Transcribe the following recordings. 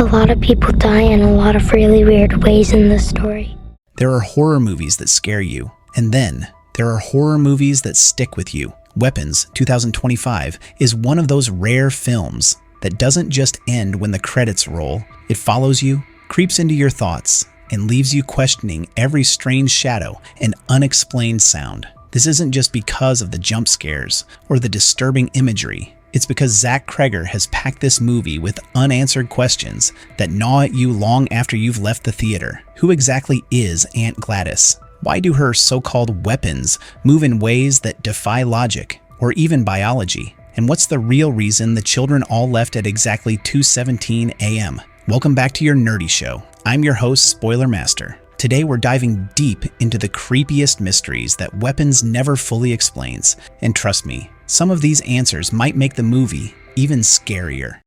A lot of people die in a lot of really weird ways in this story. There are horror movies that scare you, and then there are horror movies that stick with you. Weapons, 2025, is one of those rare films that doesn't just end when the credits roll. It follows you, creeps into your thoughts, and leaves you questioning every strange shadow and unexplained sound. This isn't just because of the jump scares or the disturbing imagery. It's because Zach Cregger has packed this movie with unanswered questions that gnaw at you long after you've left the theater. Who exactly is Aunt Gladys? Why do her so-called weapons move in ways that defy logic or even biology? And what's the real reason the children all left at exactly 2:17 a.m.? Welcome back to your nerdy show. I'm your host, Spoiler Master. Today we're diving deep into the creepiest mysteries that Weapons never fully explains. And trust me, some of these answers might make the movie even scarier.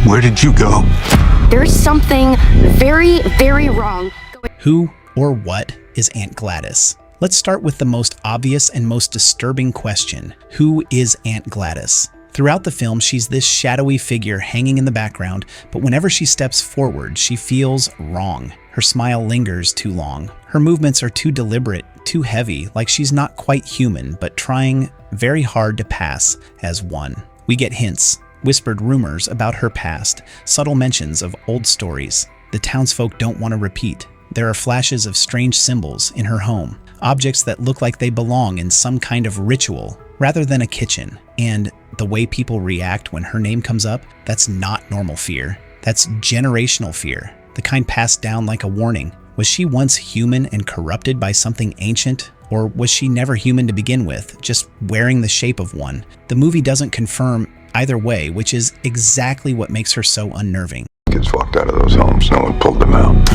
Where did you go? There's something very, very wrong. Who or what is Aunt Gladys? Let's start with the most obvious and most disturbing question. Who is Aunt Gladys? Throughout the film, she's this shadowy figure hanging in the background, but whenever she steps forward, she feels wrong. Her smile lingers too long. Her movements are too deliberate, too heavy, like she's not quite human, but trying very hard to pass as one. We get hints, whispered rumors about her past, subtle mentions of old stories the townsfolk don't want to repeat. There are flashes of strange symbols in her home, objects that look like they belong in some kind of ritual rather than a kitchen. And the way people react when her name comes up, that's not normal fear. That's generational fear, the kind passed down like a warning. Was she once human and corrupted by something ancient? Or was she never human to begin with, just wearing the shape of one? The movie doesn't confirm either way, which is exactly what makes her so unnerving. Kids walked out of those homes, no one pulled them out.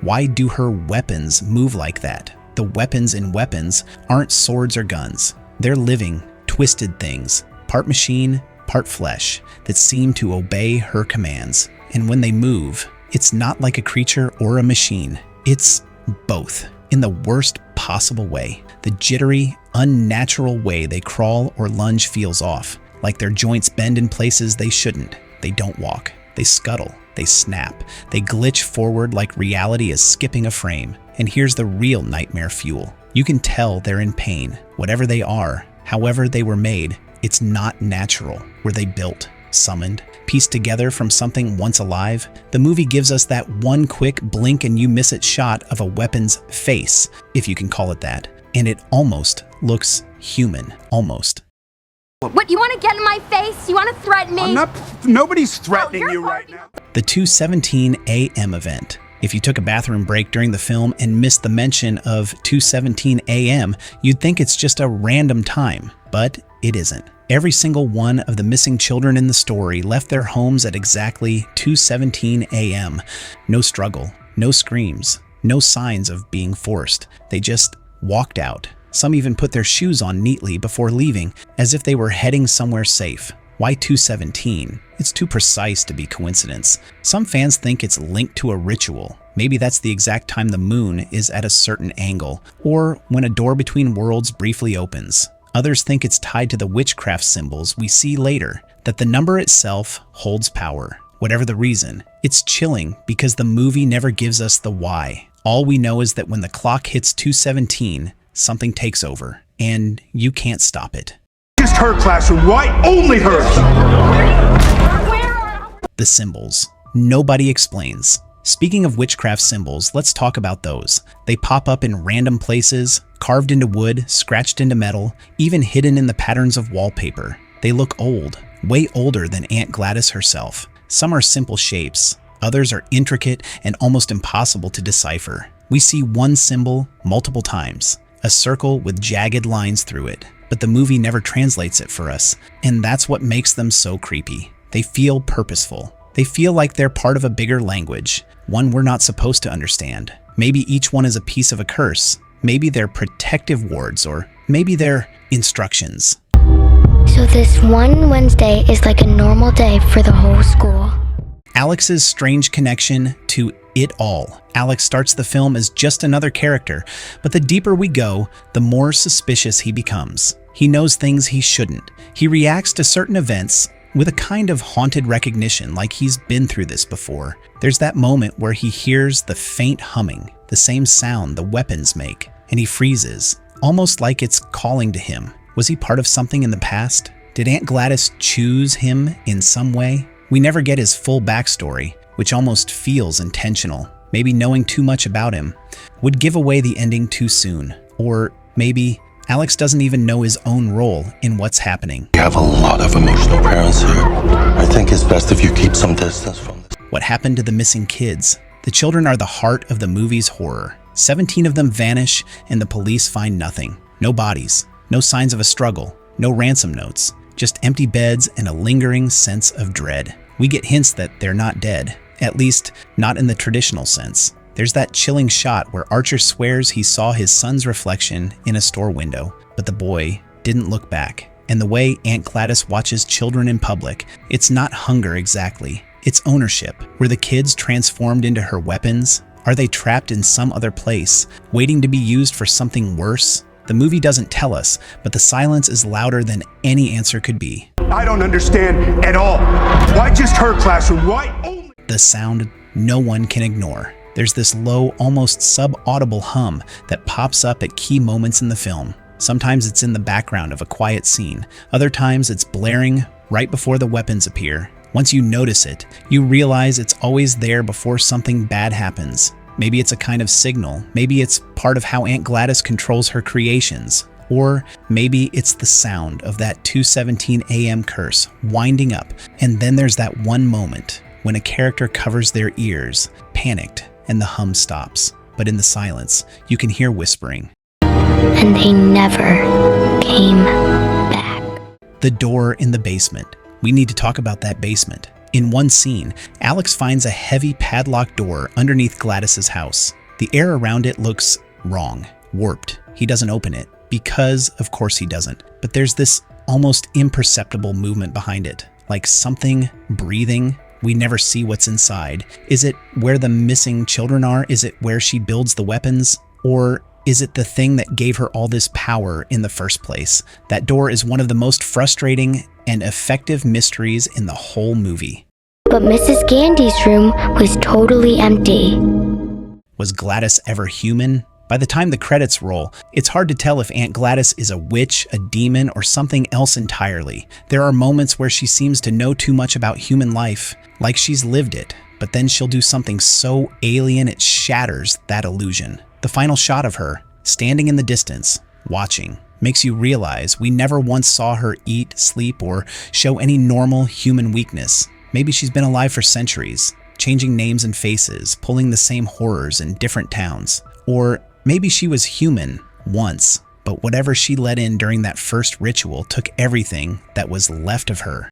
Why do her weapons move like that? The weapons in Weapons aren't swords or guns. They're living, twisted things, part machine, part flesh, that seem to obey her commands. And when they move, it's not like a creature or a machine. It's both, in the worst possible way. The jittery, unnatural way they crawl or lunge feels off, like their joints bend in places they shouldn't. They don't walk. They scuttle. They snap. They glitch forward like reality is skipping a frame. And here's the real nightmare fuel. You can tell they're in pain. Whatever they are, however they were made, it's not natural. Were they built, summoned, pieced together from something once alive? The movie gives us that one quick blink and you miss it shot of a weapon's face, if you can call it that. And it almost looks human. Almost. What, you want to get in my face? You want to threaten me? Nobody's threatening you right now. The 2:17 a.m. event. If you took a bathroom break during the film and missed the mention of 2:17 a.m., you'd think it's just a random time, but it isn't. Every single one of the missing children in the story left their homes at exactly 2:17 a.m. No struggle, no screams, no signs of being forced. They just walked out. Some even put their shoes on neatly before leaving, as if they were heading somewhere safe. Why 2:17? It's too precise to be coincidence. Some fans think it's linked to a ritual. Maybe that's the exact time the moon is at a certain angle, or when a door between worlds briefly opens. Others think it's tied to the witchcraft symbols we see later, that the number itself holds power. Whatever the reason, it's chilling because the movie never gives us the why. All we know is that when the clock hits 2:17, something takes over, and you can't stop it. Just her classroom. Why only hers? The symbols. Nobody explains. Speaking of witchcraft symbols, let's talk about those. They pop up in random places, carved into wood, scratched into metal, even hidden in the patterns of wallpaper. They look old, way older than Aunt Gladys herself. Some are simple shapes. Others are intricate and almost impossible to decipher. We see one symbol multiple times. A circle with jagged lines through it, but the movie never translates it for us, and that's what makes them so creepy. They feel purposeful. They feel like they're part of a bigger language, one we're not supposed to understand. Maybe each one is a piece of a curse. Maybe they're protective wards, or maybe they're instructions. So this one Wednesday is like a normal day for the whole school. Alex's strange connection to it all. Alex starts the film as just another character, but the deeper we go, the more suspicious he becomes. He knows things he shouldn't. He reacts to certain events with a kind of haunted recognition, like he's been through this before. There's that moment where he hears the faint humming, the same sound the weapons make, and he freezes, almost like it's calling to him. Was he part of something in the past? Did Aunt Gladys choose him in some way? We never get his full backstory, which almost feels intentional. Maybe knowing too much about him would give away the ending too soon. Or maybe Alex doesn't even know his own role in what's happening. You have a lot of emotional parents here. I think it's best if you keep some distance from this. What happened to the missing kids? The children are the heart of the movie's horror. 17 of them vanish and the police find nothing. No bodies, no signs of a struggle, no ransom notes, just empty beds and a lingering sense of dread. We get hints that they're not dead, at least not in the traditional sense. There's that chilling shot where Archer swears he saw his son's reflection in a store window, but the boy didn't look back. And the way Aunt Gladys watches children in public, it's not hunger exactly, it's ownership. Were the kids transformed into her weapons? Are they trapped in some other place, waiting to be used for something worse? The movie doesn't tell us, but the silence is louder than any answer could be. I don't understand at all. Why just her classroom? Why only? The sound no one can ignore. There's this low, almost sub-audible hum that pops up at key moments in the film. Sometimes it's in the background of a quiet scene. Other times it's blaring right before the weapons appear. Once you notice it, you realize it's always there before something bad happens. Maybe it's a kind of signal. Maybe it's part of how Aunt Gladys controls her creations. Or maybe it's the sound of that 2:17 a.m. curse winding up. And then there's that one moment when a character covers their ears, panicked, and the hum stops. But in the silence, you can hear whispering. And they never came back. The door in the basement. We need to talk about that basement. In one scene, Alex finds a heavy padlocked door underneath Gladys's house. The air around it looks wrong, warped. He doesn't open it, because of course he doesn't. But there's this almost imperceptible movement behind it, like something breathing. We never see what's inside. Is it where the missing children are? Is it where she builds the weapons? Or is it the thing that gave her all this power in the first place? That door is one of the most frustrating and effective mysteries in the whole movie. But Mrs. Gandy's room was totally empty. Was Gladys ever human? By the time the credits roll, it's hard to tell if Aunt Gladys is a witch, a demon, or something else entirely. There are moments where she seems to know too much about human life, like she's lived it, but then she'll do something so alien it shatters that illusion. The final shot of her, standing in the distance, watching, makes you realize we never once saw her eat, sleep, or show any normal human weakness. Maybe she's been alive for centuries, changing names and faces, pulling the same horrors in different towns. Or maybe she was human once, but whatever she let in during that first ritual took everything that was left of her.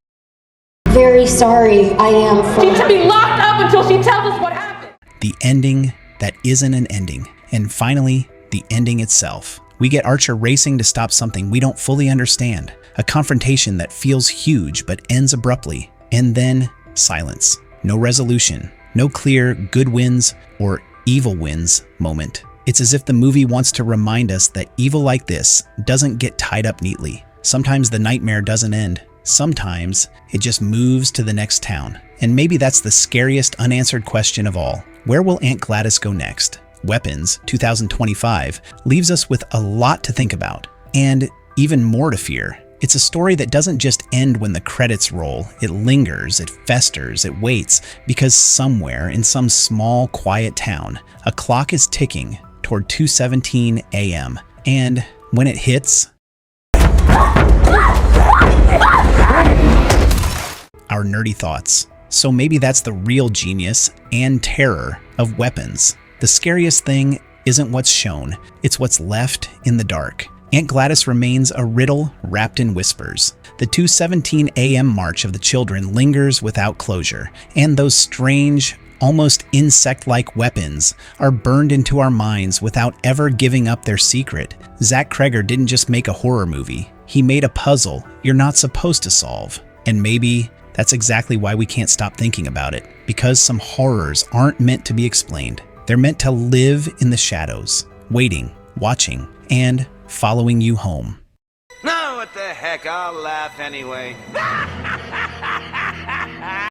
Very sorry, I am. She should be locked up until she tells us what happened. The ending that isn't an ending. And finally, the ending itself. We get Archer racing to stop something we don't fully understand. A confrontation that feels huge but ends abruptly. And then silence. No resolution. No clear good wins or evil wins moment. It's as if the movie wants to remind us that evil like this doesn't get tied up neatly. Sometimes the nightmare doesn't end. Sometimes it just moves to the next town. And maybe that's the scariest unanswered question of all. Where will Aunt Gladys go next? Weapons, 2025, leaves us with a lot to think about. And even more to fear. It's a story that doesn't just end when the credits roll. It lingers, it festers, it waits, because somewhere in some small, quiet town, a clock is ticking toward 2:17 a.m. And when it hits, our nerdy thoughts. So maybe that's the real genius and terror of Weapons. The scariest thing isn't what's shown, it's what's left in the dark. Aunt Gladys remains a riddle wrapped in whispers. The 2:17 a.m. march of the children lingers without closure, and those strange, almost insect-like weapons are burned into our minds without ever giving up their secret. Zach Cregger didn't just make a horror movie. He made a puzzle you're not supposed to solve. And maybe that's exactly why we can't stop thinking about it, because some horrors aren't meant to be explained. They're meant to live in the shadows, waiting, watching, and following you home. Now what the heck? heck, I'll laugh anyway.